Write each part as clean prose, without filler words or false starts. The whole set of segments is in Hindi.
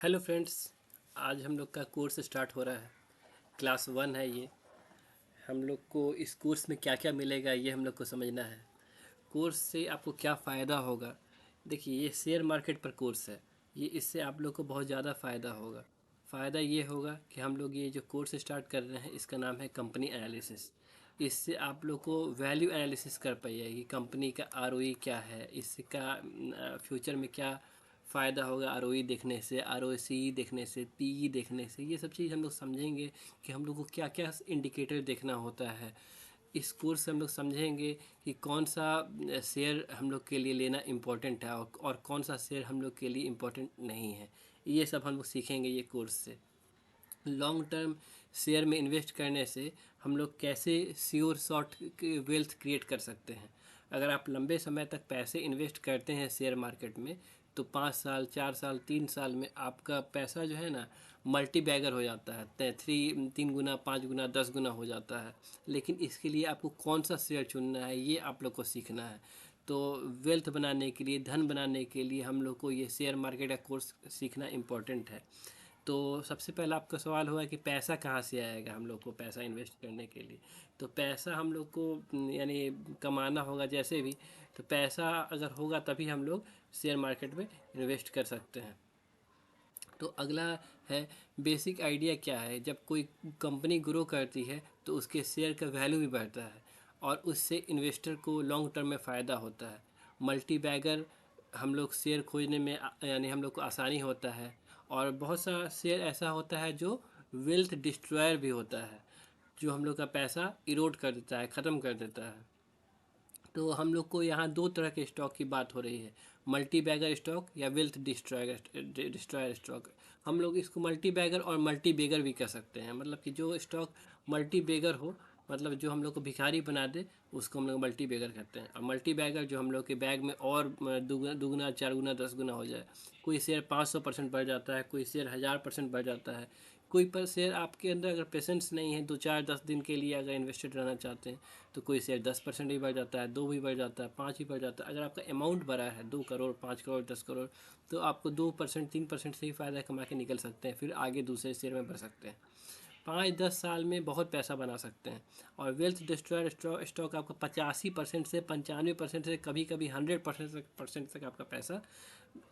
Hello friends. आज हम लोग का कोर्स स्टार्ट हो रहा है। क्लास 1 है ये। हम लोग को इस कोर्स में क्या क्या मिलेगा ये हम लोग को समझना है। कोर्स से आपको क्या फ़ायदा होगा। देखिए, ये शेयर मार्केट पर कोर्स है। ये इससे आप लोग को बहुत ज़्यादा फ़ायदा होगा। फ़ायदा ये होगा कि हम लोग ये जो कोर्स स्टार्ट कर रहे हैं इसका नाम है कंपनी एनालिसिस। इससे आप लोग को वैल्यू एनालिसिस कर पाइए कि कंपनी का आरओई क्या है, इसका फ्यूचर में क्या फ़ायदा होगा। आरओई देखने से, आरओसी देखने से, पीई देखने से, ये सब चीज़ हम लोग समझेंगे कि हम लोग को क्या क्या इंडिकेटर देखना होता है। इस कोर्स से हम लोग समझेंगे कि कौन सा शेयर हम लोग के लिए लेना इम्पोर्टेंट है और कौन सा शेयर हम लोग के लिए इम्पोर्टेंट नहीं है। ये सब हम लोग सीखेंगे ये कोर्स से। लॉन्ग टर्म शेयर में इन्वेस्ट करने से हम लोग कैसे श्योर शॉर्ट वेल्थ क्रिएट कर सकते हैं। अगर आप लंबे समय तक पैसे इन्वेस्ट करते हैं शेयर मार्केट में, तो 5 साल, 4 साल, 3 साल में आपका पैसा जो है ना मल्टी बैगर हो जाता है। 3 गुना, 5 गुना, 10 गुना हो जाता है। लेकिन इसके लिए आपको कौन सा शेयर चुनना है ये आप लोग को सीखना है। तो वेल्थ बनाने के लिए, धन बनाने के लिए हम लोग को ये शेयर मार्केट का कोर्स सीखना इम्पोर्टेंट है। तो सबसे पहला आपका सवाल होगा कि पैसा कहाँ से आएगा हम लोग को पैसा इन्वेस्ट करने के लिए। तो पैसा हम लोग को यानी कमाना होगा जैसे भी। तो पैसा अगर होगा तभी हम लोग शेयर मार्केट में इन्वेस्ट कर सकते हैं। तो अगला है बेसिक आइडिया क्या है। जब कोई कंपनी ग्रो करती है तो उसके शेयर का वैल्यू भी बढ़ता है और उससे इन्वेस्टर को लॉन्ग टर्म में फ़ायदा होता है। मल्टी बैगर हम लोग शेयर खोजने में यानी हम लोग को आसानी होता है। और बहुत सा शेयर ऐसा होता है जो वेल्थ डिस्ट्रॉयर भी होता है, जो हम लोग का पैसा इरोड कर देता है, ख़त्म कर देता है। तो हम लोग को यहाँ दो तरह के स्टॉक की बात हो रही है, मल्टी बैगर स्टॉक या वेल्थ डिस्ट्रॉयर स्टॉक। हम लोग इसको मल्टी बैगर और मल्टी बेगर भी कह सकते हैं। मतलब कि जो स्टॉक मल्टी बेगर हो, मतलब जो हम लोग को भिखारी बना दे, उसको हम लोग मल्टी बेगर कहते हैं। और मल्टी बैगर जो हम लोग के बैग में और दुगना दुगना, 4 गुना, 10 गुना हो जाए। कोई शेयर 500% बढ़ जाता है, कोई शेयर 1000% बढ़ जाता है। कोई पर शेयर आपके अंदर अगर पेशेंस नहीं है, 2 4 10 दिन के लिए अगर इन्वेस्टेड रहना चाहते हैं, तो कोई शेयर 10% ही बढ़ जाता है, 2 भी बढ़ जाता है, 5 ही बढ़ जाता है। अगर आपका अमाउंट बड़ा है 2 करोड़, 5 करोड़, 10 करोड़, तो आपको 2% 3% से ही फ़ायदा कमा के निकल सकते हैं, फिर आगे दूसरे शेयर में बढ़ सकते हैं। 5 10 साल में बहुत पैसा बना सकते हैं। और वेल्थ डिस्ट्रॉयर स्टॉक आपका 85% से 95% से कभी कभी 100% तक आपका पैसा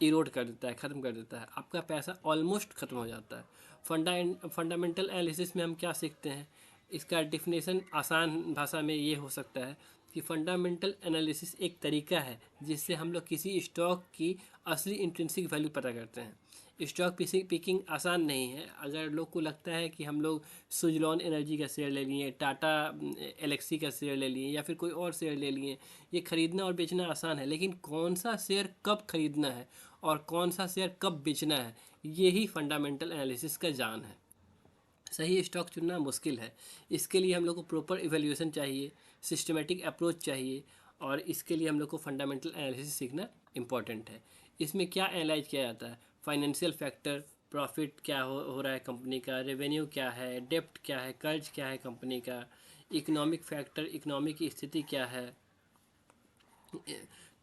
इरोड कर देता है, ख़त्म कर देता है। आपका पैसा ऑलमोस्ट ख़त्म हो जाता है। फंडामेंटल एनालिसिस में हम क्या सीखते हैं, इसका डिफिनेशन आसान भाषा में ये हो सकता है कि फंडामेंटल एनालिसिस एक तरीका है जिससे हम लोग किसी स्टॉक की असली इंट्रिंसिक वैल्यू पता करते हैं। स्टॉक पिकिंग आसान नहीं है। अगर लोग को लगता है कि हम लोग सुजलॉन एनर्जी का शेयर ले लिए, टाटा एलेक्सी का शेयर ले लिए या फिर कोई और शेयर ले लिए, ये ख़रीदना और बेचना आसान है, लेकिन कौन सा शेयर कब ख़रीदना है और कौन सा शेयर कब बेचना है, ये ही फंडामेंटल एनालिसिस का जान है। सही स्टॉक चुनना मुश्किल है। इसके लिए हम लोग को प्रॉपर इवैल्यूएशन चाहिए, सिस्टमेटिक अप्रोच चाहिए। और इसके लिए हम लोग को फंडामेंटल एनालिसिस सीखना इम्पॉर्टेंट है। इसमें क्या एनालाइज किया जाता है, फाइनेंशियल फैक्टर, प्रॉफिट क्या हो रहा है कंपनी का, रेवेन्यू क्या है, डेप्ट क्या है, कर्ज क्या है कंपनी का, इकोनॉमिक फैक्टर, इकोनॉमिक की स्थिति क्या है।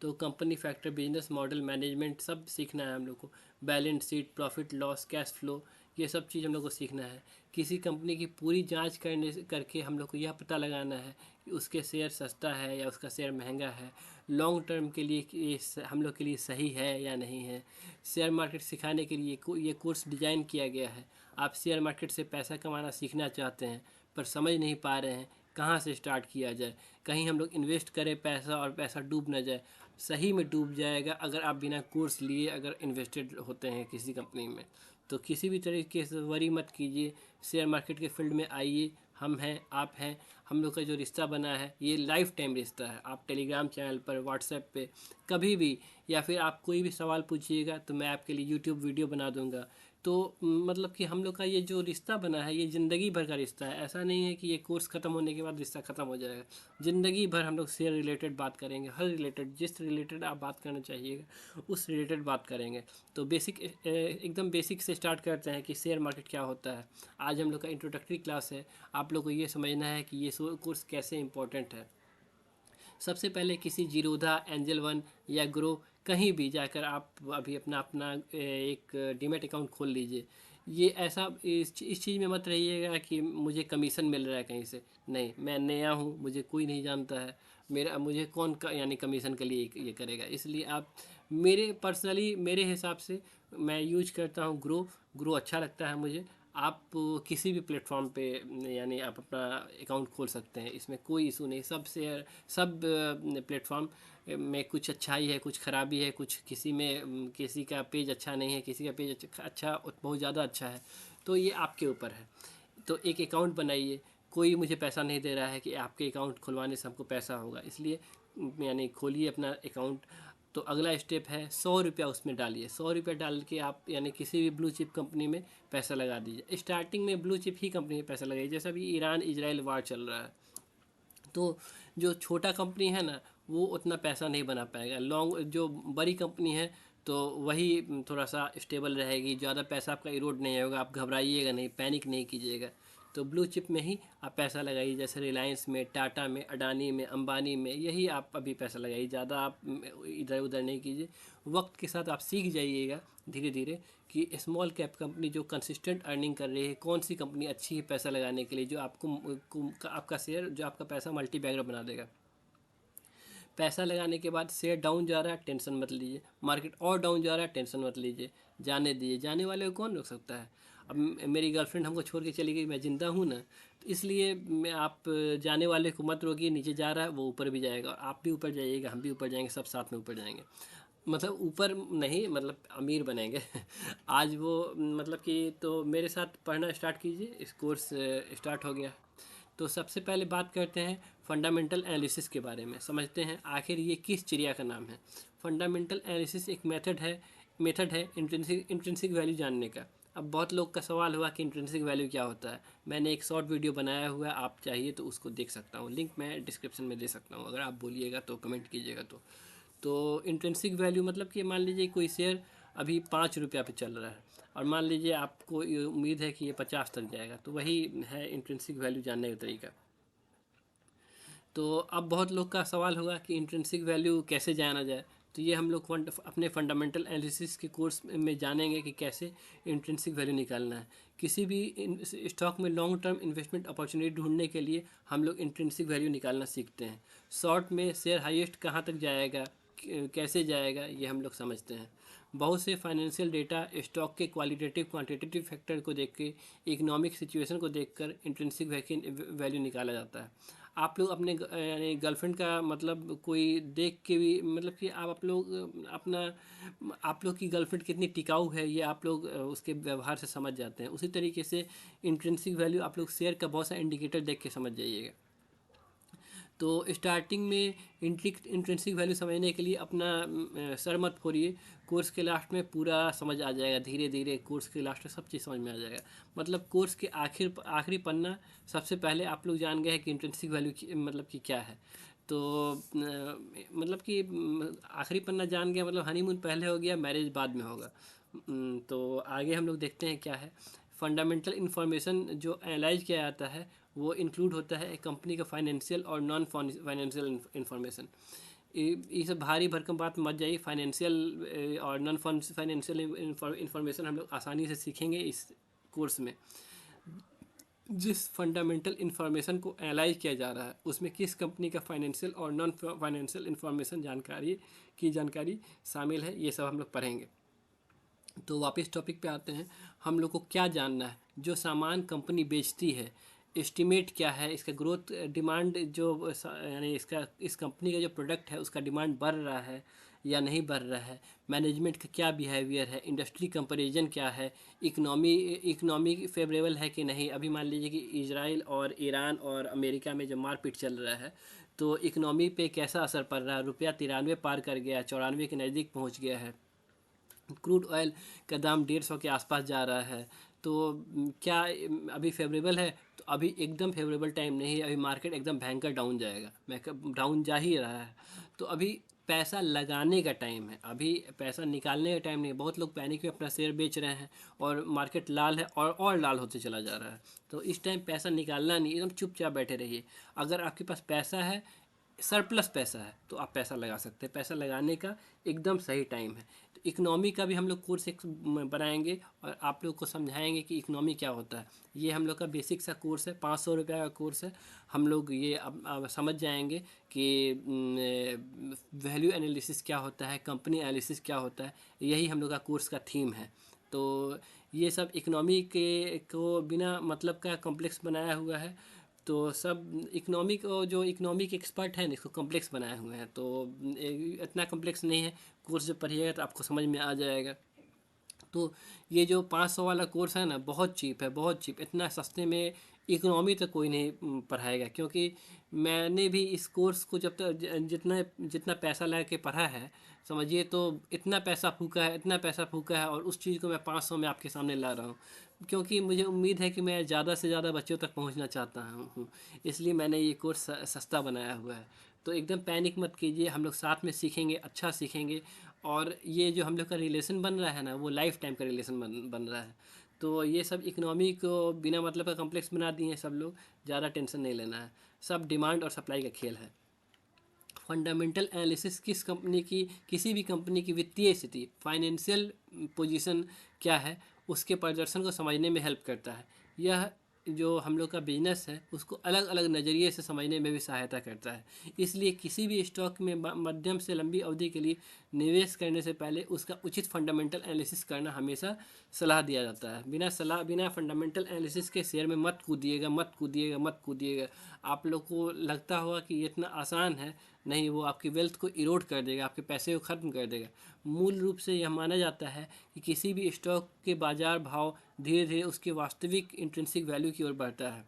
तो company factor, business model, management सब सीखना है हम लोग को। Balance sheet, profit loss, cash flow, ये सब चीज़ हम लोग को सीखना है। किसी कंपनी की पूरी जांच करके हम लोग को यह पता लगाना है कि उसके शेयर सस्ता है या उसका शेयर महंगा है, लॉन्ग टर्म के लिए कि ये हम लोग के लिए सही है या नहीं है। शेयर मार्केट सिखाने के लिए ये कोर्स डिज़ाइन किया गया है। आप शेयर मार्केट से पैसा कमाना सीखना चाहते हैं पर समझ नहीं पा रहे हैं कहाँ से स्टार्ट किया जाए, कहीं हम लोग इन्वेस्ट करें पैसा और पैसा डूब ना जाए। सही में डूब जाएगा अगर आप बिना कोर्स लिए अगर इन्वेस्टेड होते हैं किसी कंपनी में। तो किसी भी तरीके से वरी मत कीजिए, शेयर मार्केट के फील्ड में आइए। हम हैं, आप हैं, हम लोग का जो रिश्ता बना है ये लाइफ टाइम रिश्ता है। आप टेलीग्राम चैनल पर, व्हाट्सएप पे कभी भी, या फिर आप कोई भी सवाल पूछिएगा तो मैं आपके लिए यूट्यूब वीडियो बना दूंगा। तो मतलब कि हम लोग का ये जो रिश्ता बना है ये ज़िंदगी भर का रिश्ता है। ऐसा नहीं है कि ये कोर्स ख़त्म होने के बाद रिश्ता ख़त्म हो जाएगा। ज़िंदगी भर हम लोग शेयर रिलेटेड बात करेंगे, हर रिलेटेड, जिस रिलेटेड आप बात करना चाहिएगा उस रिलेटेड बात करेंगे। तो बेसिक, एकदम बेसिक से स्टार्ट करते हैं कि शेयर मार्केट क्या होता है। आज हम लोग का इंट्रोडक्टरी क्लास है। आप लोग को ये समझना है कि ये कोर्स कैसे इंपॉर्टेंट है। सबसे पहले किसी जीरोधा, एंजल वन या ग्रो कहीं भी जाकर आप अभी अपना अपना एक डीमैट अकाउंट खोल लीजिए। ये ऐसा इस चीज़ में मत रहिएगा कि मुझे कमीशन मिल रहा है कहीं से। नहीं, मैं नया हूँ, मुझे कोई नहीं जानता है, मेरा मुझे कौन का यानी कमीशन के लिए ये करेगा। इसलिए आप मेरे पर्सनली मेरे हिसाब से मैं यूज करता हूँ ग्रो। ग्रो अच्छा लगता है मुझे। आप किसी भी प्लेटफॉर्म पे यानी आप अपना अकाउंट खोल सकते हैं, इसमें कोई इशू नहीं। सब प्लेटफॉर्म में कुछ अच्छाई है, कुछ खराबी है, कुछ किसी में किसी का पेज अच्छा नहीं है, किसी का पेज अच्छा बहुत ज़्यादा अच्छा है। तो ये आपके ऊपर है। तो एक अकाउंट बनाइए। कोई मुझे पैसा नहीं दे रहा है कि आपके अकाउंट खुलवाने से हमको पैसा होगा, इसलिए यानी खोलिए अपना अकाउंट। तो अगला स्टेप है 100 रुपया उसमें डालिए। 100 रुपया डाल के आप यानी किसी भी ब्लू चिप कंपनी में पैसा लगा दीजिए। स्टार्टिंग में ब्लू चिप ही कंपनी में पैसा लगाइए, जैसा अभी ईरान इजराइल वार चल रहा है। तो जो छोटा कंपनी है ना, वो उतना पैसा नहीं बना पाएगा। लॉन्ग जो बड़ी कंपनी है तो वही थोड़ा सा स्टेबल रहेगी, ज़्यादा पैसा आपका इरोड नहीं होगा, आप घबराइएगा नहीं, पैनिक नहीं कीजिएगा। तो ब्लू चिप में ही आप पैसा लगाइए, जैसे रिलायंस में, टाटा में, अडानी में, अंबानी में, यही आप अभी पैसा लगाइए। ज़्यादा आप इधर उधर नहीं कीजिए। वक्त के साथ आप सीख जाइएगा धीरे धीरे कि स्मॉल कैप कंपनी जो कंसिस्टेंट अर्निंग कर रही है, कौन सी कंपनी अच्छी है पैसा लगाने के लिए, जो आपका शेयर, जो आपका पैसा मल्टी बैगर बना देगा। पैसा लगाने के बाद शेयर डाउन जा रहा है, टेंशन मत लीजिए। मार्केट और डाउन जा रहा है, टेंशन मत लीजिए, जाने दीजिए। जाने वाले को कौन रोक सकता है। अब मेरी गर्लफ्रेंड हमको छोड़ के चली गई, मैं ज़िंदा हूँ ना, तो इसलिए मैं आप जाने वाले को मत रोकिए। नीचे जा रहा है वो ऊपर भी जाएगा, और आप भी ऊपर जाइएगा, हम भी ऊपर जाएंगे, सब साथ में ऊपर जाएंगे। मतलब ऊपर नहीं, मतलब अमीर बनेंगे। आज वो मतलब कि तो मेरे साथ पढ़ना स्टार्ट कीजिए, इस कोर्स स्टार्ट हो गया। तो सबसे पहले बात करते हैं फंडामेंटल एनालिसिस के बारे में, समझते हैं आखिर ये किस चिड़िया का नाम है। फंडामेंटल एनालिसिस एक मेथड है इंट्रिंसिक वैल्यू जानने का। अब बहुत लोग का सवाल हुआ कि इंट्रिंसिक वैल्यू क्या होता है। मैंने एक शॉर्ट वीडियो बनाया हुआ है, आप चाहिए तो उसको देख सकता हूँ, लिंक मैं डिस्क्रिप्शन में दे सकता हूँ, अगर आप बोलिएगा तो, कमेंट कीजिएगा तो इंट्रिंसिक वैल्यू मतलब कि मान लीजिए कोई शेयर अभी 5 रुपया पे चल रहा है, और मान लीजिए आपको ये उम्मीद है कि ये 50 तक जाएगा, तो वही है इंट्रिंसिक वैल्यू जानने का तरीका। तो अब बहुत लोग का सवाल होगा कि इंट्रिंसिक वैल्यू कैसे जाना जाए। तो ये हम लोग अपने फंडामेंटल एनालिसिस के कोर्स में जानेंगे कि कैसे इंट्रिंसिक वैल्यू निकालना है। किसी भी स्टॉक में लॉन्ग टर्म इन्वेस्टमेंट अपॉर्चुनिटी ढूंढने के लिए हम लोग इंट्रिंसिक वैल्यू निकालना सीखते हैं। शॉर्ट में शेयर हाईएस्ट कहाँ तक जाएगा, कैसे जाएगा, ये हम लोग समझते हैं। बहुत से फाइनेंशियल डेटा, स्टॉक के क्वालिटेटिव क्वांटिटेटिव फैक्टर को देख के, इकोनॉमिक सिचुएशन को देखकर इंट्रिंसिक वैल्यू निकाला जाता है। आप लोग अपने यानी गर्लफ्रेंड का मतलब कोई देख के भी, मतलब कि आप लोग अपना, आप लोग की गर्लफ्रेंड कितनी टिकाऊ है ये आप लोग उसके व्यवहार से समझ जाते हैं। उसी तरीके से इंट्रिंसिक वैल्यू आप लोग शेयर का बहुत सा इंडिकेटर देख के समझ जाइएगा। तो स्टार्टिंग में इंट्रिंसिक वैल्यू समझने के लिए अपना सर मत फोड़िए। कोर्स के लास्ट में पूरा समझ आ जाएगा, धीरे धीरे कोर्स के लास्ट में सब चीज़ समझ में आ जाएगा। मतलब कोर्स के आखिरी पन्ना सबसे पहले आप लोग जान गए हैं कि इंट्रिंसिक वैल्यू मतलब कि क्या है। तो मतलब कि आखिरी पन्ना जान गया, मतलब हनीमून पहले हो गया, मैरिज बाद में होगा। तो आगे हम लोग देखते हैं क्या है। फंडामेंटल इन्फॉर्मेशन जो एनालाइज किया जाता है वो इंक्लूड होता है कंपनी का फाइनेंशियल और नॉन फाइनेंशियल इन्फॉर्मेशन। ये सब भारी भरकम बात मत जाइए। फाइनेंशियल और नॉन फाइनेंशियल इन्फॉर्मेशन हम लोग आसानी से सीखेंगे इस कोर्स में। जिस फंडामेंटल इन्फॉर्मेशन को एनालाइज किया जा रहा है उसमें किस कंपनी का फाइनेंशियल और नॉन फाइनेंशियल इन्फॉर्मेशन जानकारी शामिल है, ये सब हम लोग पढ़ेंगे। तो वापस टॉपिक पे आते हैं। हम लोग को क्या जानना है, जो सामान कंपनी बेचती है एस्टिमेट क्या है, इसका ग्रोथ डिमांड जो यानी इसका इस कंपनी का जो प्रोडक्ट है उसका डिमांड बढ़ रहा है या नहीं बढ़ रहा है, मैनेजमेंट का क्या बिहेवियर है, इंडस्ट्री कंपैरिजन क्या है, इकनॉमी फेवरेबल है कि नहीं। अभी मान लीजिए कि इजराइल और ईरान और अमेरिका में जो मारपीट चल रहा है तो इकनॉमी पे कैसा असर पड़ रहा है। रुपया 93 पार कर गया, 94 के नज़दीक पहुंच गया है। क्रूड ऑयल का दाम 150 के आसपास जा रहा है। तो क्या अभी फेवरेबल है? तो अभी एकदम फेवरेबल टाइम नहीं है, अभी मार्केट एकदम भयंकर डाउन जाएगा, मैं डाउन जा ही रहा है। तो अभी पैसा लगाने का टाइम है, अभी पैसा निकालने का टाइम नहीं है। बहुत लोग पैनिक में अपना शेयर बेच रहे हैं और मार्केट लाल है और लाल होते चला जा रहा है। तो इस टाइम पैसा निकालना नहीं, एकदम चुपचाप बैठे रहिए। अगर आपके पास पैसा है सरप्लस पैसा है तो आप पैसा लगा सकते हैं, पैसा लगाने का एकदम सही टाइम है। तो इकोनॉमी का भी हम लोग कोर्स एक बनाएंगे और आप लोग को समझाएंगे कि इकोनॉमी क्या होता है। ये हम लोग का बेसिक सा कोर्स है, 500 रुपये का कोर्स है। हम लोग ये अब समझ जाएंगे कि वैल्यू एनालिसिस क्या होता है, कंपनी एनालिसिस क्या होता है, यही हम लोग का कोर्स का थीम है। तो ये सब इकोनॉमी के को बिना मतलब का कॉम्प्लेक्स बनाया हुआ है। तो सब इकोनॉमिक जो इकोनॉमिक एक्सपर्ट हैं इसको कॉम्प्लेक्स बनाए हुए हैं, तो इतना कॉम्प्लेक्स नहीं है। कोर्स जब पढ़िएगा तो आपको समझ में आ जाएगा। तो ये जो 500 वाला कोर्स है ना, बहुत चीप है, बहुत चीप। इतना सस्ते में इकोनॉमी तो कोई नहीं पढ़ाएगा, क्योंकि मैंने भी इस कोर्स को जब तक जितना जितना पैसा लगा के पढ़ा है, समझिए तो इतना पैसा फूका है, इतना पैसा फूका है, और उस चीज़ को मैं 500 में आपके सामने ला रहा हूँ। क्योंकि मुझे उम्मीद है कि मैं ज़्यादा से ज़्यादा बच्चों तक पहुँचना चाहता हूँ, इसलिए मैंने ये कोर्स सस्ता बनाया हुआ है। तो एकदम पैनिक मत कीजिए, हम लोग साथ में सीखेंगे, अच्छा सीखेंगे। और ये जो हम लोग का रिलेशन बन रहा है ना, वो लाइफ टाइम का रिलेशन बन रहा है। तो ये सब इकोनॉमी को बिना मतलब का कॉम्प्लेक्स बना दिए हैं सब लोग, ज़्यादा टेंशन नहीं लेना है। सब डिमांड और सप्लाई का खेल है। फंडामेंटल एनालिसिस किस कंपनी की, किसी भी कंपनी की वित्तीय स्थिति, फाइनेंशियल पोजीशन क्या है, उसके प्रदर्शन को समझने में हेल्प करता है। यह जो हम लोग का बिजनेस है उसको अलग अलग नज़रिए से समझने में भी सहायता करता है। इसलिए किसी भी स्टॉक में मध्यम से लंबी अवधि के लिए निवेश करने से पहले उसका उचित फंडामेंटल एनालिसिस करना हमेशा सलाह दिया जाता है। बिना फंडामेंटल एनालिसिस के शेयर में मत कूदिएगा, मत कूदिएगा, मत कूदिएगा। आप लोग को लगता होगा कि ये इतना आसान है, नहीं, वो आपकी वेल्थ को इरोड कर देगा, आपके पैसे को ख़त्म कर देगा। मूल रूप से यह माना जाता है कि किसी भी स्टॉक के बाज़ार भाव धीरे धीरे उसकी वास्तविक इंट्रिंसिक वैल्यू की ओर बढ़ता है।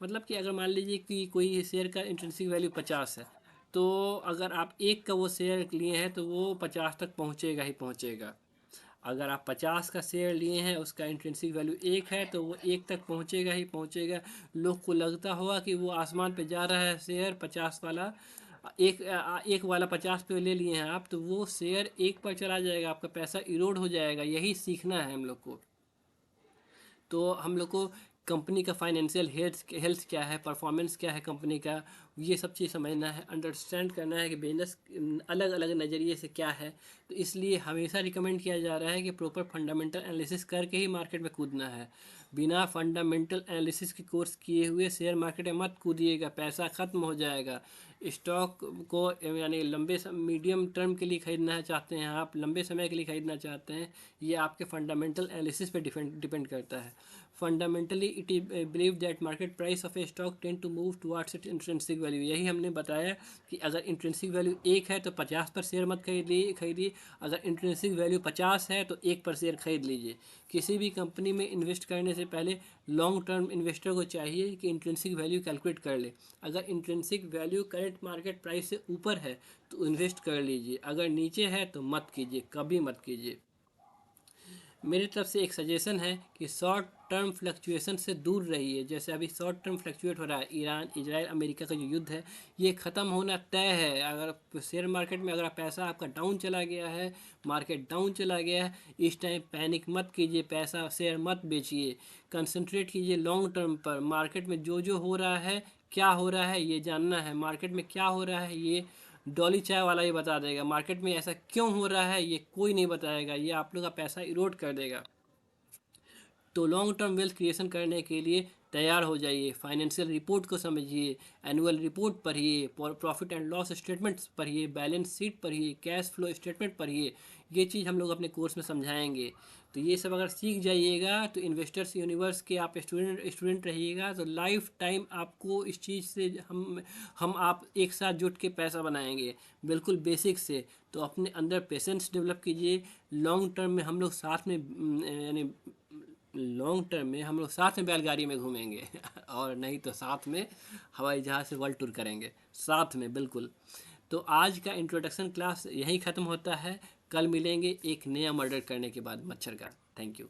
मतलब कि अगर मान लीजिए कि कोई शेयर का इंट्रिंसिक वैल्यू 50 है, तो अगर आप एक का वो शेयर लिए हैं तो वो 50 तक पहुँचेगा ही पहुँचेगा। अगर आप 50 का शेयर लिए हैं, उसका इंट्रिंसिक वैल्यू 1 है, तो वो 1 तक पहुँचेगा ही पहुँचेगा। लोग को लगता होगा कि वो आसमान पे जा रहा है शेयर 50 वाला, एक वाला 50 पे ले लिए हैं आप, तो वो शेयर 1 पर चला जाएगा, आपका पैसा इरोड हो जाएगा। यही सीखना है हम लोग को। तो हम लोग को कंपनी का फाइनेंशियल हेल्थ क्या है, परफॉर्मेंस क्या है कंपनी का, ये सब चीज़ समझना है, अंडरस्टैंड करना है कि बिजनेस अलग अलग नज़रिए से क्या है। तो इसलिए हमेशा रिकमेंड किया जा रहा है कि प्रॉपर फंडामेंटल एनालिसिस करके ही मार्केट में कूदना है। बिना फंडामेंटल एनालिसिस के कोर्स किए हुए शेयर मार्केट में मत कूदिएगा, पैसा ख़त्म हो जाएगा। स्टॉक को यानी मीडियम टर्म के लिए ख़रीदना चाहते हैं आप, लंबे समय के लिए ख़रीदना चाहते हैं, ये आपके फंडामेंटल एनालिसिस पे डिपेंड करता है। Fundamentally it is believe that market price of a stock tend to move towards it intrinsic value. यही हमने बताया कि अगर इंट्रिंसिक वैल्यू 1 है तो 50 पर शेयर मत खरीदिए। अगर इंट्रिंसिक वैल्यू 50 है तो 1 पर शेयर खरीद लीजिए। किसी भी कंपनी में इन्वेस्ट करने से पहले लॉन्ग टर्म इन्वेस्टर को चाहिए कि इंट्रिंसिक वैल्यू कैलकुलेट कर ले। अगर intrinsic value current market price से ऊपर है तो इन्वेस्ट कर लीजिए, अगर नीचे है तो मत कीजिए, कभी मत कीजिए। मेरी तरफ से एक सजेशन है कि शॉर्ट टर्म फ्लक्चुएशन से दूर रहिए। जैसे अभी शॉर्ट टर्म फ्लक्चुएट हो रहा है, ईरान इजराइल अमेरिका का जो युद्ध है, ये ख़त्म होना तय है। अगर शेयर मार्केट में अगर पैसा आपका डाउन चला गया है, मार्केट डाउन चला गया है, इस टाइम पैनिक मत कीजिए, पैसा शेयर मत बेचिए, कंसंट्रेट कीजिए लॉन्ग टर्म पर। मार्केट में जो हो रहा है, क्या हो रहा है, ये जानना है। मार्केट में क्या हो रहा है ये डॉली चाय वाला ही बता देगा। मार्केट में ऐसा क्यों हो रहा है ये कोई नहीं बताएगा, ये आप लोग का पैसा इरोड कर देगा। तो लॉन्ग टर्म वेल्थ क्रिएशन करने के लिए तैयार हो जाइए। फाइनेंशियल रिपोर्ट को समझिए, एनुअल रिपोर्ट पढ़िए, प्रॉफिट एंड लॉस स्टेटमेंट्स पढ़िए, बैलेंस शीट पढ़िए, कैश फ्लो स्टेटमेंट पढ़िए। ये चीज़ हम लोग अपने कोर्स में समझाएंगे। तो ये सब अगर सीख जाइएगा तो इन्वेस्टर्स यूनिवर्स के आप स्टूडेंट रहिएगा, तो लाइफ टाइम आपको इस चीज़ से हम आप एक साथ जुट के पैसा बनाएंगे, बिल्कुल बेसिक से। तो अपने अंदर पेशेंस डेवलप कीजिए। लॉन्ग टर्म में हम लोग साथ में यानी लॉन्ग टर्म में हम लोग साथ में बैलगाड़ी में घूमेंगे और नहीं तो साथ में हवाई जहाज़ से वर्ल्ड टूर करेंगे, साथ में बिल्कुल। तो आज का इंट्रोडक्शन क्लास यहीं ख़त्म होता है। कल मिलेंगे एक नया मर्डर करने के बाद मच्छर का। Thank you.